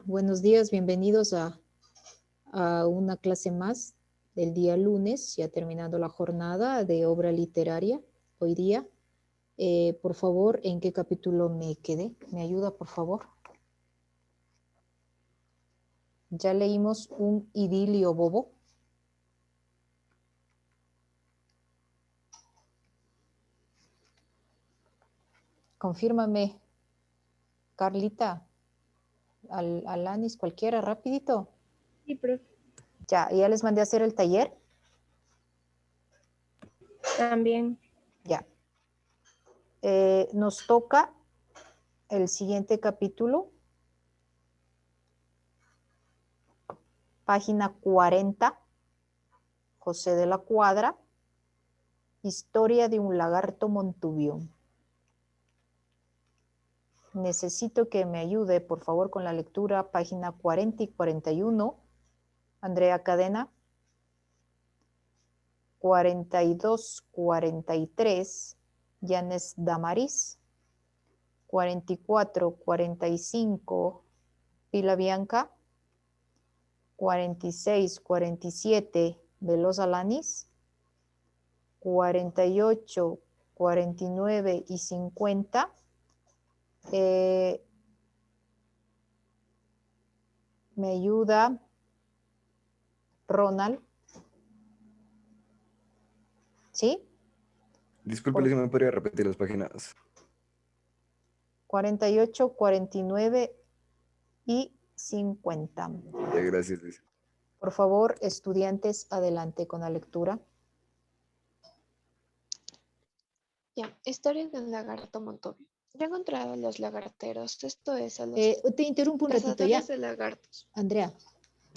Buenos días, bienvenidos a una clase más del día lunes, ya terminando la jornada de obra literaria hoy día. Por favor, ¿en qué capítulo me quedé? ¿Me ayuda, por favor? Ya leímos un idilio bobo. Confírmame, Carlita, Alanis, cualquiera, rapidito. Sí, profe. Ya les mandé a hacer el taller. También. Ya. Nos toca el siguiente capítulo, página 40, José de la Cuadra, Historia de un lagarto montubión. Necesito que me ayude, por favor, con la lectura, página 40 y 41. Andrea Cadena. 42, 43, Yanes Damaris. 44, 45, Pila Bianca. 46, 47, Veloz Alanis. 48, 49 y 50, me ayuda Ronald. ¿Sí? Disculpe, si me podría repetir las páginas. 48, 49 y 50. Ya, gracias, Luis. Por favor, estudiantes, adelante con la lectura. Ya, historia del lagarto Montovio. Ya encontrado a los lagarteros, esto es a los Te interrumpo un ratito ya. cazadores de lagartos. Andrea,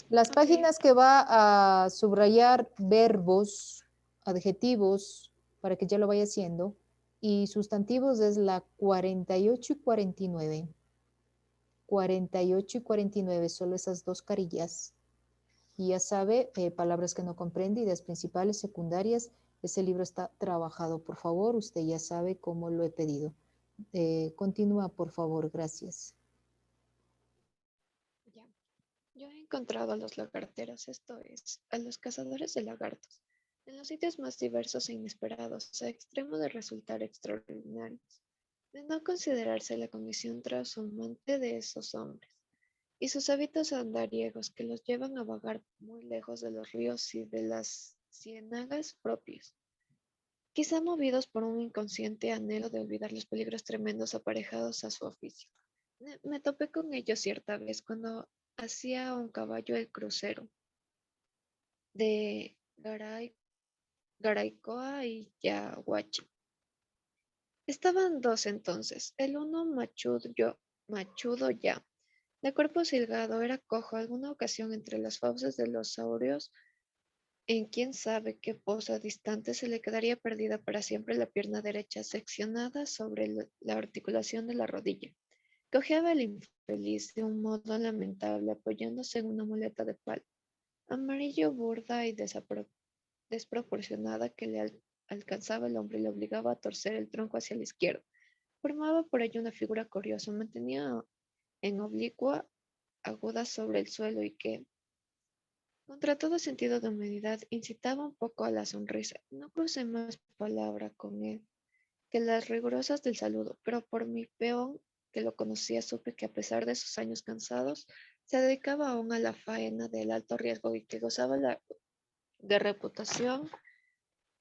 las Ok. páginas que va a subrayar verbos, adjetivos, para que ya lo vaya haciendo, y sustantivos es la 48 y 49. 48 y 49, solo esas dos carillas. Y ya sabe, palabras que no comprende, ideas principales, secundarias. Ese libro está trabajado, por favor. Usted ya sabe cómo lo he pedido. Continúa, por favor. Gracias. Ya. Yo he encontrado a los lagarteros, esto es, a los cazadores de lagartos, en los sitios más diversos e inesperados, a extremo de resultar extraordinarios, de no considerarse la condición trashumante de esos hombres, y sus hábitos andariegos que los llevan a vagar muy lejos de los ríos y de las ciénagas propias. Quizá movidos por un inconsciente anhelo de olvidar los peligros tremendos aparejados a su oficio. Me topé con ellos cierta vez cuando hacía un caballo el crucero de Garaycoa y Yaguachi. Estaban dos entonces, el uno machudo ya, de cuerpo silgado, era cojo, alguna ocasión entre las fauces de los saurios. En quién sabe qué poza distante se le quedaría perdida para siempre la pierna derecha seccionada sobre la articulación de la rodilla. Cojeaba el infeliz de un modo lamentable apoyándose en una muleta de palo, amarillo burda y desproporcionada que le alcanzaba el hombro y le obligaba a torcer el tronco hacia la izquierda. Formaba por ello una figura curiosa, mantenía en oblicua aguda sobre el suelo y que, contra todo sentido de humanidad, incitaba un poco a la sonrisa. No crucé más palabra con él que las rigurosas del saludo, pero por mi peón que lo conocía supe que a pesar de sus años cansados, se dedicaba aún a la faena del alto riesgo y que gozaba de reputación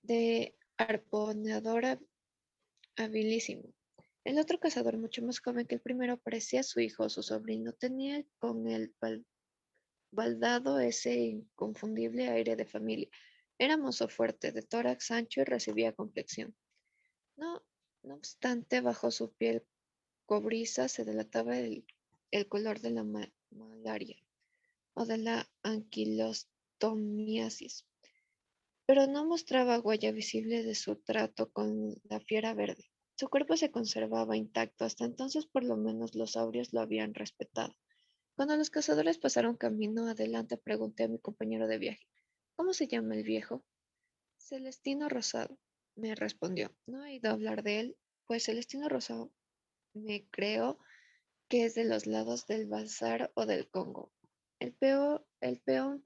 de arponeador habilísimo. El otro cazador, mucho más joven que el primero, parecía su hijo o su sobrino. Tenía con el baldado ese inconfundible aire de familia. Era mozo fuerte, de tórax ancho y recibía complexión. No, no obstante, bajo su piel cobriza se delataba el color de la malaria o de la anquilostomiasis, pero no mostraba huella visible de su trato con la fiera verde. Su cuerpo se conservaba intacto, hasta entonces por lo menos los saurios lo habían respetado. Cuando los cazadores pasaron camino adelante, pregunté a mi compañero de viaje, ¿cómo se llama el viejo? Celestino Rosado, me respondió. No he oído hablar de él, pues Celestino Rosado me creo que es de los lados del Bazar o del Congo. El peón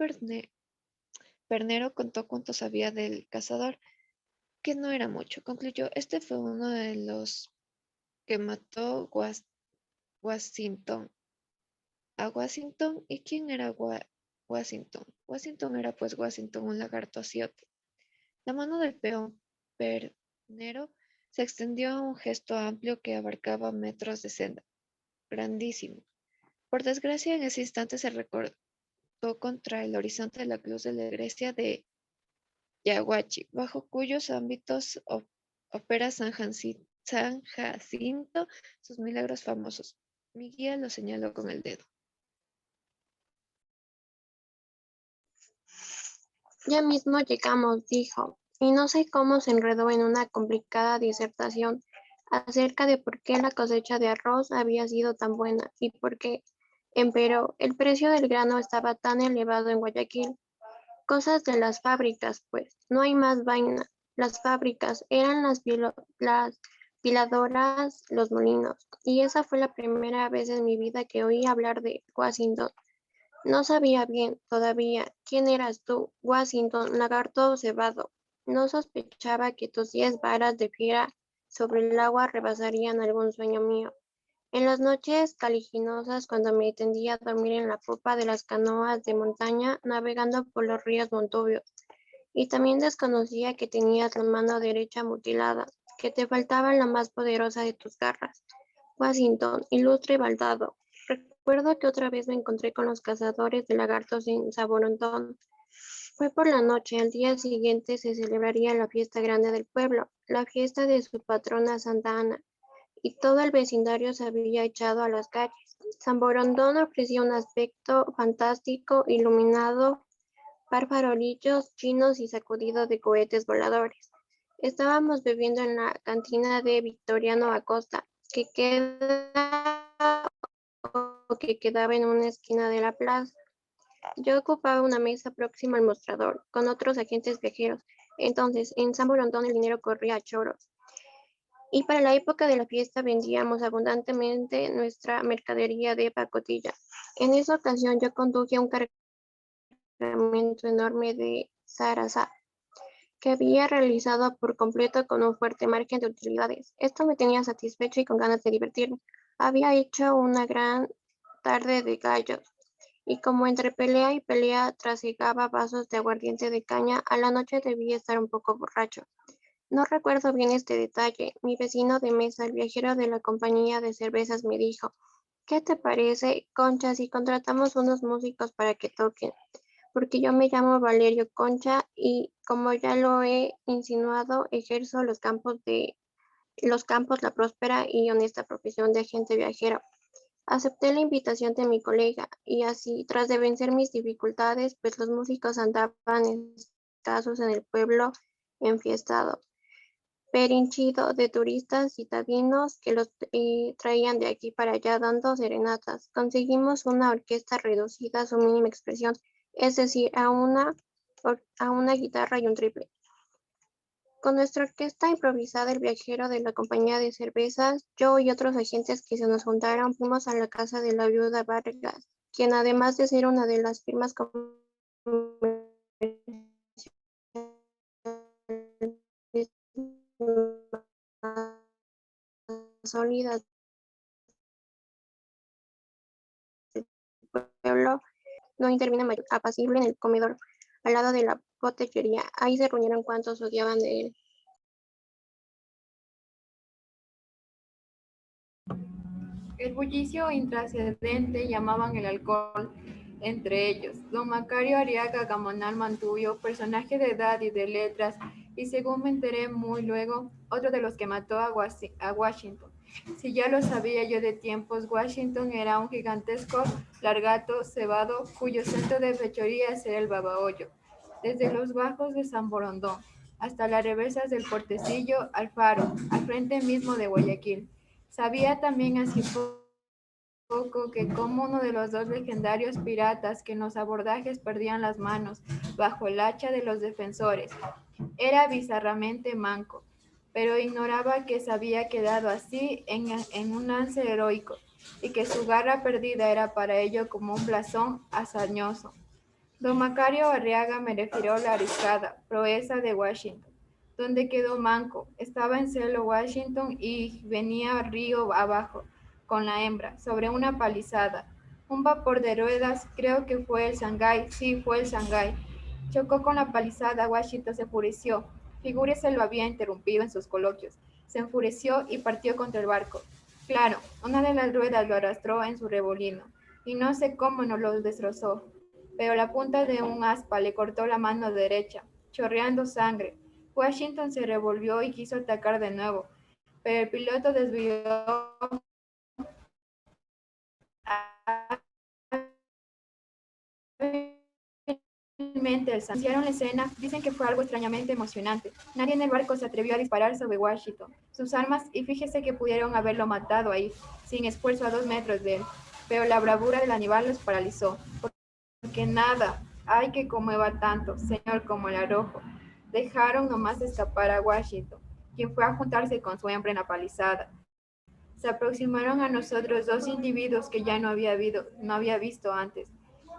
pernero contó cuánto sabía del cazador, que no era mucho. Concluyó, este fue uno de los que mató Washington. ¿A Washington? ¿Y quién era Washington? Washington era pues Washington, un lagarto asiote. La mano del peón pernero se extendió a un gesto amplio que abarcaba metros de senda. Grandísimo. Por desgracia, en ese instante se recortó contra el horizonte la cruz de la iglesia de Yaguachi, bajo cuyos ámbitos opera San Jacinto sus milagros famosos. Mi guía lo señaló con el dedo. Ya mismo llegamos, dijo, y no sé cómo se enredó en una complicada disertación acerca de por qué la cosecha de arroz había sido tan buena y por qué, empero, el precio del grano estaba tan elevado en Guayaquil. Cosas de las fábricas, pues, no hay más vaina. Las fábricas eran las piladoras, los molinos, y esa fue la primera vez en mi vida que oí hablar de Washington. No sabía bien, todavía, quién eras tú, Washington, lagarto cebado. No sospechaba que tus 10 varas de fiera sobre el agua rebasarían algún sueño mío. En las noches caliginosas, cuando me tendía a dormir en la popa de las canoas de montaña, navegando por los ríos montubios, y también desconocía que tenías la mano derecha mutilada, que te faltaba la más poderosa de tus garras. Washington, ilustre y baldado. Recuerdo que otra vez me encontré con los cazadores de lagartos en Saborondón. Fue por la noche, al día siguiente se celebraría la fiesta grande del pueblo, la fiesta de su patrona Santa Ana, y todo el vecindario se había echado a las calles. San Borondón ofrecía un aspecto fantástico, iluminado por farolillos chinos y sacudido de cohetes voladores. Estábamos bebiendo en la cantina de Victoriano Acosta, que quedaba en una esquina de la plaza. Yo ocupaba una mesa próxima al mostrador, con otros agentes viajeros. Entonces, en San Borondón el dinero corría a choros. Y para la época de la fiesta vendíamos abundantemente nuestra mercadería de pacotilla. En esa ocasión yo conduje un cargamento enorme de zaraza que había realizado por completo con un fuerte margen de utilidades. Esto me tenía satisfecho y con ganas de divertirme. Había hecho una gran tarde de gallos, y como entre pelea y pelea trasegaba vasos de aguardiente de caña, a la noche debía estar un poco borracho. No recuerdo bien este detalle. Mi vecino de mesa, el viajero de la compañía de cervezas, me dijo, ¿qué te parece, Concha, si contratamos unos músicos para que toquen? Porque yo me llamo Valerio Concha y, como ya lo he insinuado, ejerzo los campos la próspera y honesta profesión de agente viajero. Acepté la invitación de mi colega y así, tras de vencer mis dificultades, pues los músicos andaban escasos en el pueblo enfiestado, perinchido de turistas citadinos que los traían de aquí para allá dando serenatas. Conseguimos una orquesta reducida a su mínima expresión, es decir, a una guitarra y un triple. Con nuestra orquesta improvisada, el viajero de la compañía de cervezas, yo y otros agentes que se nos juntaron, fuimos a la casa de la viuda Vargas, quien además de ser una de las firmas sólidas del pueblo, no intervino mayor, apacible en el comedor, al lado de la botellería. Ahí se reunieron cuantos odiaban de él. El bullicio intrascendente llamaban el alcohol entre ellos. Don Macario Arriaga Gamonal Mantuyo, personaje de edad y de letras, y según me enteré muy luego, otro de los que mató a Washington. Si ya lo sabía yo de tiempos, Washington era un gigantesco largato cebado cuyo centro de fechorías era el Babahoyo, desde los bajos de San Borondón hasta las reversas del Portecillo al Faro, al frente mismo de Guayaquil. Sabía también así poco que como uno de los dos legendarios piratas que en los abordajes perdían las manos bajo el hacha de los defensores, era bizarramente manco, pero ignoraba que se había quedado así en un lance heroico. y que su garra perdida era para ello como un blasón hazañoso. Don Macario Arriaga me refirió la arriscada proeza de Washington, donde quedó manco. Estaba en celo Washington y venía río abajo con la hembra sobre una palizada. Un vapor de ruedas, creo que fue el Shanghái, sí, fue el Shanghái. Chocó con la palizada, Washington se enfureció. Figúrese, lo había interrumpido en sus coloquios. Se enfureció y partió contra el barco. Claro, una de las ruedas lo arrastró en su revolino, y no sé cómo no lo destrozó, pero la punta de un aspa le cortó la mano derecha, chorreando sangre. Washington se revolvió y quiso atacar de nuevo, pero el piloto desvió hábilmente el santo. Hicieron la escena, dicen que fue algo extrañamente emocionante. Nadie en el barco se atrevió a disparar sobre Washington. Sus armas, y fíjese que pudieron haberlo matado ahí, sin esfuerzo a 2 metros de él, pero la bravura del animal los paralizó. Porque nada hay que conmueva tanto, señor, como el arrojo. Dejaron nomás escapar a Washington, quien fue a juntarse con su hembra en la palizada. Se aproximaron a nosotros 2 individuos que ya no había visto antes.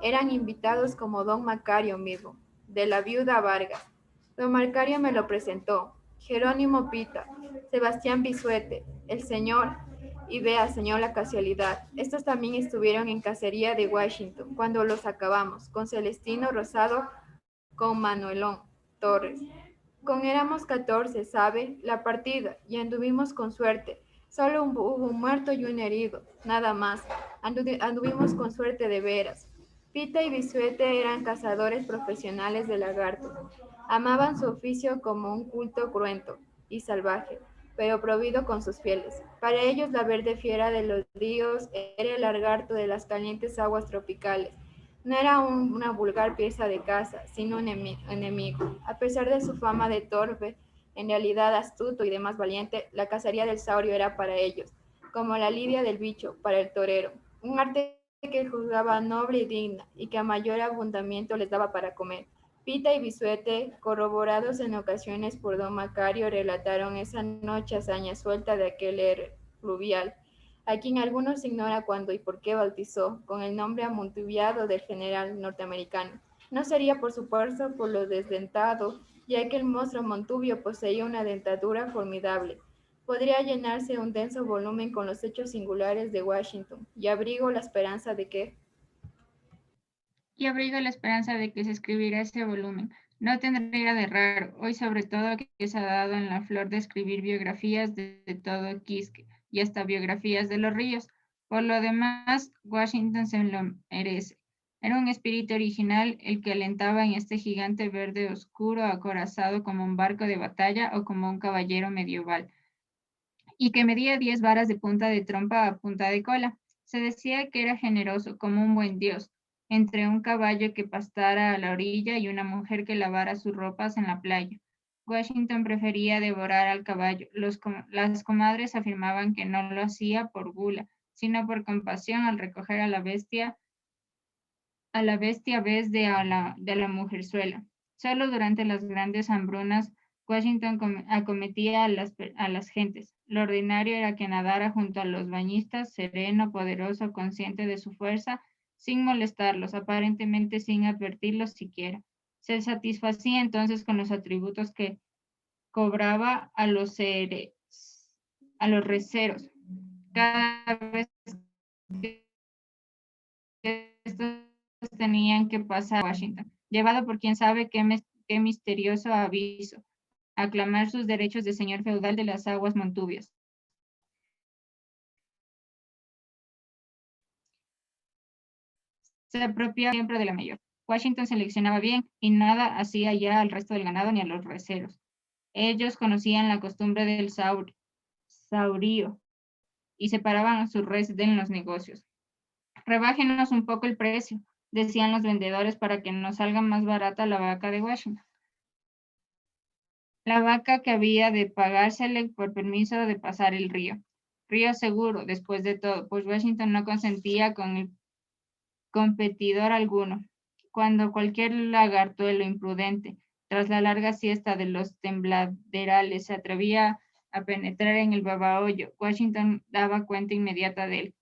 Eran invitados como don Macario mismo, de la viuda Vargas. Don Macario me lo presentó. Jerónimo Pita, Sebastián Bisuete, el señor, y vea, señor, la casualidad. Estos también estuvieron en cacería de Washington cuando los acabamos, con Celestino Rosado, con Manuelón Torres. Con éramos 14, ¿sabe? La partida, y anduvimos con suerte. Solo hubo un muerto y un herido, nada más. Anduvimos con suerte de veras. Pita y Bisuete eran cazadores profesionales de lagarto. Amaban su oficio como un culto cruento y salvaje, pero provido con sus fieles. Para ellos la verde fiera de los ríos era el lagarto de las calientes aguas tropicales. No era una vulgar pieza de caza, sino un enemigo. A pesar de su fama de torpe, en realidad astuto y demás valiente, la cacería del saurio era para ellos, como la lidia del bicho para el torero, un arte que juzgaba noble y digna, y que a mayor abundamiento les daba para comer. Pita y Bisuete, corroborados en ocasiones por don Macario, relataron esa noche hazaña suelta de aquel fluvial, a quien algunos ignora cuándo y por qué bautizó con el nombre amontubiado del general norteamericano. No sería, por supuesto, por lo desdentado, ya que el monstruo Montubio poseía una dentadura formidable. Podría llenarse un denso volumen con los hechos singulares de Washington, y abrigo la esperanza de que se escribirá ese volumen. No tendría de raro, hoy sobre todo que se ha dado en la flor de escribir biografías de todo Quisque y hasta biografías de los ríos. Por lo demás, Washington se lo merece. Era un espíritu original el que alentaba en este gigante verde oscuro, acorazado como un barco de batalla o como un caballero medieval, y que medía 10 varas de punta de trompa a punta de cola. Se decía que era generoso, como un buen dios, entre un caballo que pastara a la orilla y una mujer que lavara sus ropas en la playa. Washington prefería devorar al caballo. Las comadres afirmaban que no lo hacía por gula, sino por compasión al recoger a la bestia vez de la mujerzuela. Solo durante las grandes hambrunas, Washington acometía a las gentes. Lo ordinario era que nadara junto a los bañistas, sereno, poderoso, consciente de su fuerza, sin molestarlos, aparentemente sin advertirlos siquiera. Se satisfacía entonces con los atributos que cobraba a los receros. Cada vez que estos tenían que pasar a Washington, llevado por quién sabe qué misterioso aviso, a clamar sus derechos de señor feudal de las aguas montubias. Se apropiaba siempre de la mayor. Washington seleccionaba bien y nada hacía ya al resto del ganado ni a los receros. Ellos conocían la costumbre del saurío y separaban a sus res de los negocios. Rebájenos un poco el precio, decían los vendedores, para que nos salga más barata la vaca de Washington. La vaca que había de pagársele por permiso de pasar el río. Río seguro, después de todo, pues Washington no consentía con el competidor alguno. Cuando cualquier lagartuelo imprudente, tras la larga siesta de los tembladerales, se atrevía a penetrar en el babahoyo, Washington daba cuenta inmediata de él.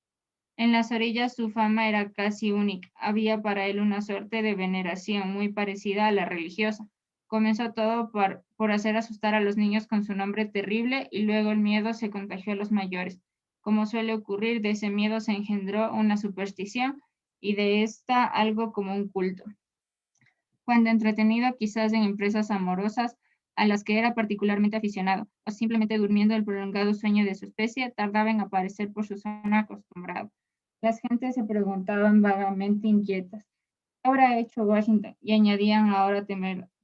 En las orillas su fama era casi única. Había para él una suerte de veneración muy parecida a la religiosa. Comenzó todo por hacer asustar a los niños con su nombre terrible y luego el miedo se contagió a los mayores. Como suele ocurrir, de ese miedo se engendró una superstición y de esta algo como un culto. Cuando entretenido quizás en empresas amorosas a las que era particularmente aficionado, o simplemente durmiendo el prolongado sueño de su especie, tardaba en aparecer por su zona acostumbrado. Las gentes se preguntaban vagamente inquietas, ¿qué habrá hecho Washington? Y añadían ahora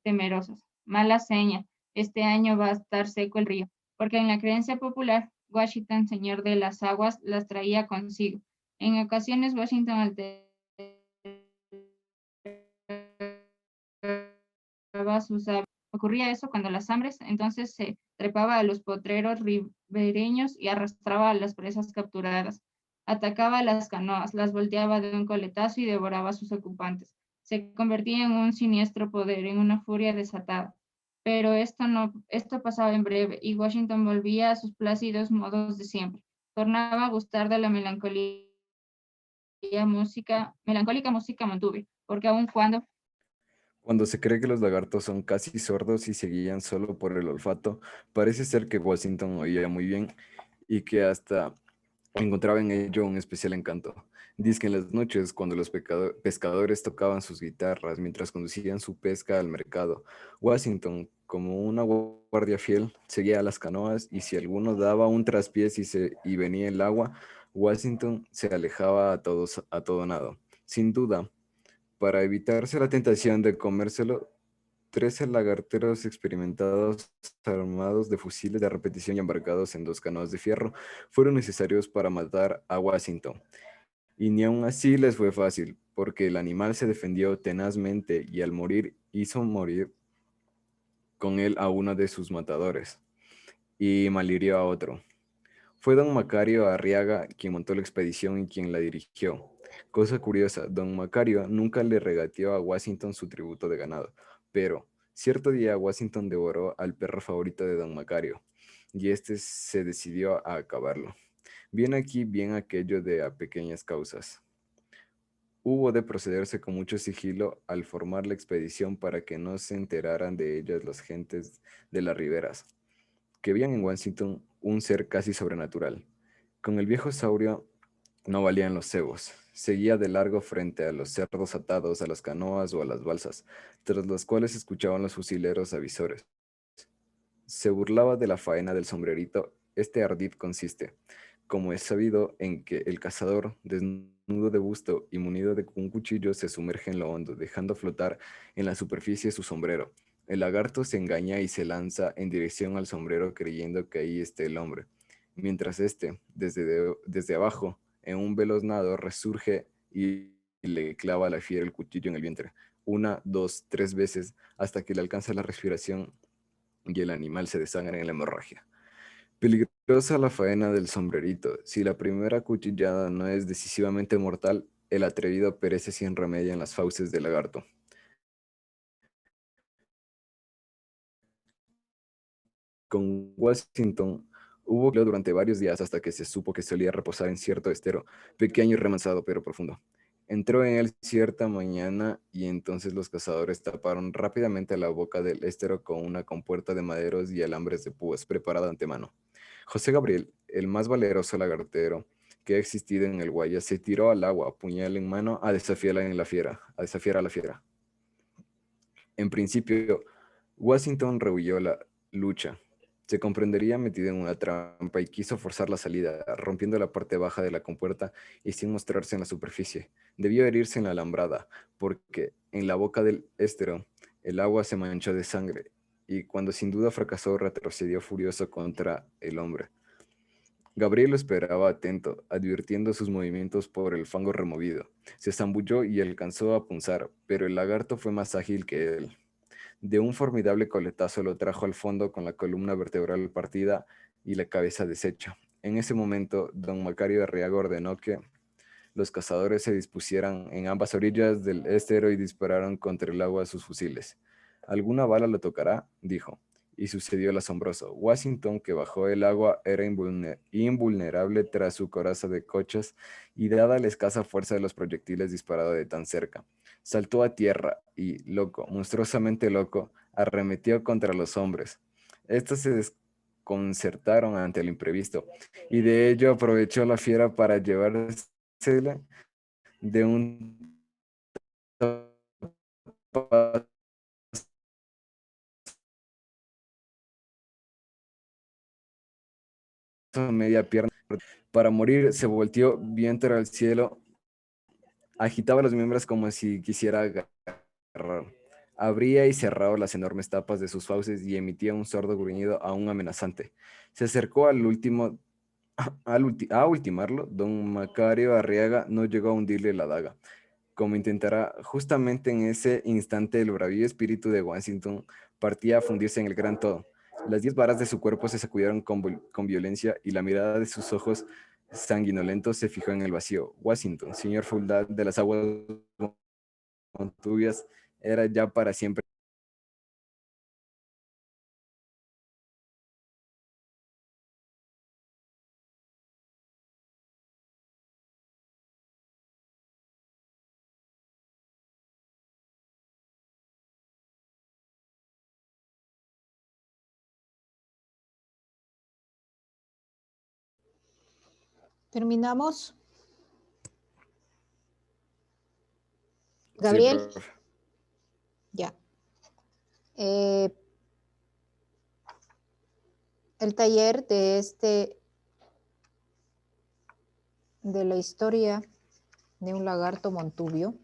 temerosos, mala seña, este año va a estar seco el río, porque en la creencia popular, Washington, señor de las aguas, las traía consigo. En ocasiones Washington alteraba sus hábitos. Ocurría eso cuando las hambres, entonces se trepaba a los potreros ribereños y arrastraba a las presas capturadas. Atacaba las canoas, las volteaba de un coletazo y devoraba a sus ocupantes. Se convertía en un siniestro poder, en una furia desatada. Pero esto pasaba en breve y Washington volvía a sus plácidos modos de siempre. Tornaba a gustar de la melancólica música Montube, porque aun Cuando se cree que los lagartos son casi sordos y se guían solo por el olfato, parece ser que Washington oía muy bien y que hasta encontraba en ello un especial encanto. Dice que en las noches, cuando los pescadores tocaban sus guitarras mientras conducían su pesca al mercado, Washington, como una guardia fiel, seguía a las canoas y si alguno daba un traspiés y venía el agua, Washington se alejaba a todo nado. Sin duda, para evitarse la tentación de comérselo, 13 lagarteros experimentados armados de fusiles de repetición y embarcados en 2 canoas de fierro fueron necesarios para matar a Washington. Y ni aun así les fue fácil, porque el animal se defendió tenazmente y al morir hizo morir con él a uno de sus matadores y malhirió a otro. Fue don Macario Arriaga quien montó la expedición y quien la dirigió. Cosa curiosa, don Macario nunca le regateó a Washington su tributo de ganado, pero cierto día Washington devoró al perro favorito de don Macario, y este se decidió a acabarlo. Bien aquí, bien aquello de a pequeñas causas. Hubo de procederse con mucho sigilo al formar la expedición para que no se enteraran de ellas las gentes de las riberas, que veían en Washington un ser casi sobrenatural. Con el viejo saurio no valían los cebos. Seguía de largo frente a los cerdos atados a las canoas o a las balsas, tras las cuales escuchaban los fusileros avisores. Se burlaba de la faena del sombrerito. Este ardid consiste, como es sabido, en que el cazador, desnudo de busto y munido de un cuchillo, se sumerge en lo hondo, dejando flotar en la superficie su sombrero. El lagarto se engaña y se lanza en dirección al sombrero creyendo que ahí esté el hombre, mientras éste, desde abajo, en un veloz nado, resurge y le clava a la fiera el cuchillo en el vientre, 1, 2, 3 veces, hasta que le alcanza la respiración y el animal se desangra en la hemorragia. Peligrosa la faena del sombrerito. Si la primera cuchillada no es decisivamente mortal, el atrevido perece sin remedio en las fauces del lagarto. Con Washington hubo que durante varios días hasta que se supo que solía reposar en cierto estero, pequeño y remansado pero profundo. Entró en él cierta mañana y entonces los cazadores taparon rápidamente la boca del estero con una compuerta de maderos y alambres de púas preparada de antemano. José Gabriel, el más valeroso lagartero que ha existido en el Guaya, se tiró al agua, puñal en mano, a desafiar a la fiera. En principio, Washington rehuyó la lucha. Se comprendería metido en una trampa y quiso forzar la salida, rompiendo la parte baja de la compuerta y sin mostrarse en la superficie. Debió herirse en la alambrada, porque en la boca del estero el agua se manchó de sangre, y cuando sin duda fracasó, retrocedió furioso contra el hombre. Gabriel lo esperaba atento, advirtiendo sus movimientos por el fango removido. Se zambulló y alcanzó a punzar, pero el lagarto fue más ágil que él. De un formidable coletazo lo trajo al fondo con la columna vertebral partida y la cabeza deshecha. En ese momento, don Macario Arriaga ordenó que los cazadores se dispusieran en ambas orillas del estero y dispararon contra el agua sus fusiles. «¿Alguna bala lo tocará?», dijo, y sucedió lo asombroso. Washington, que bajó el agua, era invulnerable tras su coraza de cochas y dada la escasa fuerza de los proyectiles disparados de tan cerca. Saltó a tierra y, loco, monstruosamente loco, arremetió contra los hombres. Estos se desconcertaron ante el imprevisto y de ello aprovechó la fiera para llevársela de un media pierna. Para morir, se volteó, viento al cielo, agitaba los miembros como si quisiera agarrar. Abría y cerraba las enormes tapas de sus fauces y emitía un sordo gruñido aún amenazante. Se acercó al último, a ultimarlo. Don Macario Arriaga no llegó a hundirle la daga, como intentará. Justamente en ese instante el bravío espíritu de Washington partía a fundirse en el gran todo. Las 10 varas de su cuerpo se sacudieron con violencia y la mirada de sus ojos sanguinolentos se fijó en el vacío. Washington, señor feudal de las aguas montubias, era ya para siempre. ¿Terminamos? Sí, Gabriel, profe. ya. El taller de la historia de un lagarto montubio,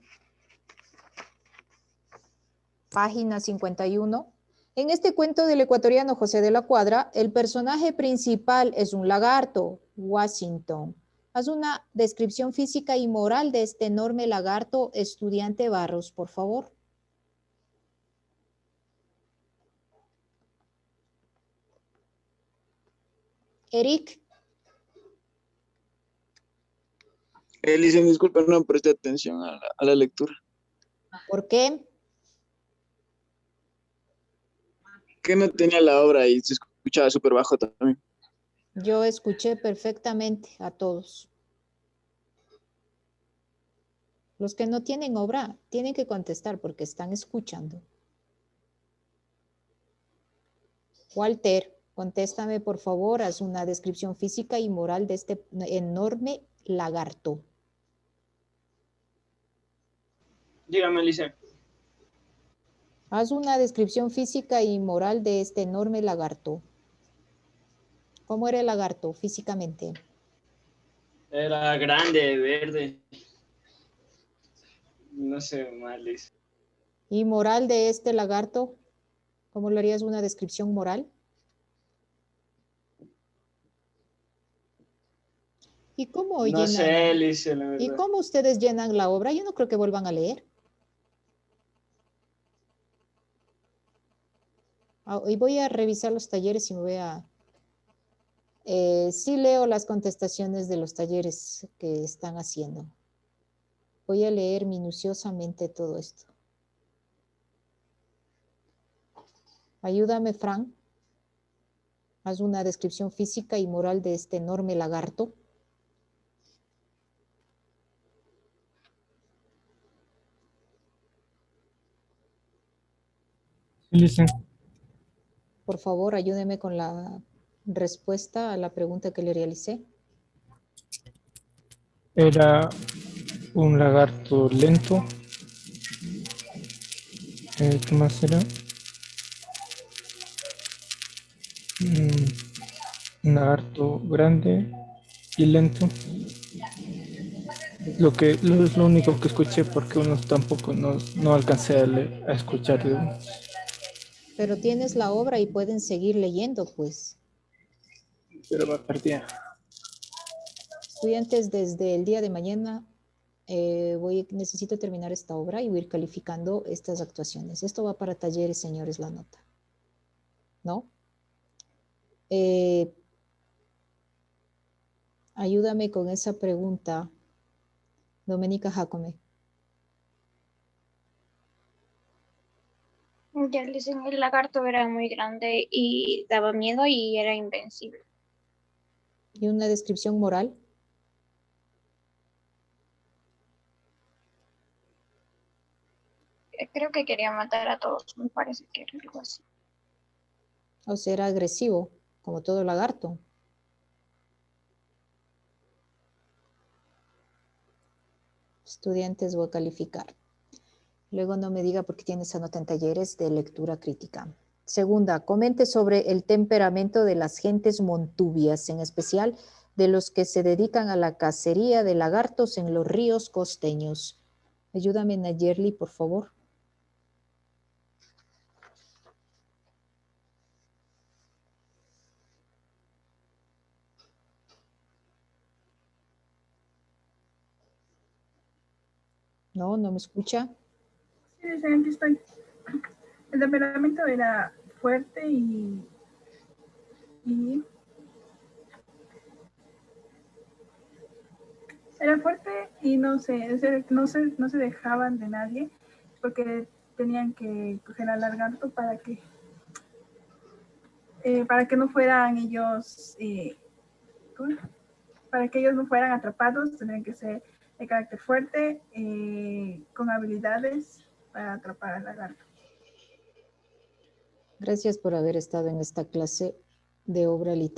página 51. En este cuento del ecuatoriano José de la Cuadra, el personaje principal es un lagarto, Washington. Haz una descripción física y moral de este enorme lagarto, estudiante Barros, por favor. Eric, Elisen, disculpa, no presté atención a la lectura. ¿por qué? Que no tenía la obra y se escuchaba súper bajo también. Yo escuché perfectamente a todos. Los que no tienen obra tienen que contestar porque están escuchando. Walter, contéstame por favor, haz una descripción física y moral de este enorme lagarto. Dígame, Elise. Haz una descripción física y moral de este enorme lagarto. ¿Cómo era el lagarto físicamente? Era grande, verde. No sé, mal, Elise. ¿Y moral de este lagarto? ¿Cómo le harías una descripción moral? ¿Y cómo No sé, Elise, la ¿Y verdad. cómo ustedes llenan la obra? Yo no creo que vuelvan a leer. Y voy a revisar los talleres y me voy a... sí leo las contestaciones de los talleres que están haciendo. Voy a leer minuciosamente todo esto. Ayúdame, Fran. Haz una descripción física y moral de este enorme lagarto. Listo. Por favor, ayúdeme con la respuesta a la pregunta que le realicé. Era un lagarto lento. ¿Qué más era? Un lagarto grande y lento. Es lo único que escuché porque uno tampoco no alcancé a escuchar. Pero tienes la obra y pueden seguir leyendo, pues. Pero me perdí. Estudiantes, desde el día de mañana necesito terminar esta obra y voy a ir calificando estas actuaciones. Esto va para talleres, señores, la nota. ¿No? Ayúdame con esa pregunta, Domenica Jacome. Ya les dicen, el lagarto era muy grande y daba miedo y era invencible. ¿Y una descripción moral? Creo que quería matar a todos, me parece que era algo así. O sea, era agresivo, como todo lagarto. Estudiantes, voy a calificar. Luego no me diga por qué tiene esa nota en talleres de lectura crítica. Segunda, comente sobre el temperamento de las gentes montubias, en especial de los que se dedican a la cacería de lagartos en los ríos costeños. Ayúdame, Nayerli, por favor. No me escucha. Sí, aquí estoy. El temperamento era fuerte y era fuerte y no se dejaban de nadie porque tenían que coger al lagarto para que no fueran ellos, para que ellos no fueran atrapados, tendrían que ser de carácter fuerte, con habilidades para atrapar al lagarto. Gracias por haber estado en esta clase de obra literaria.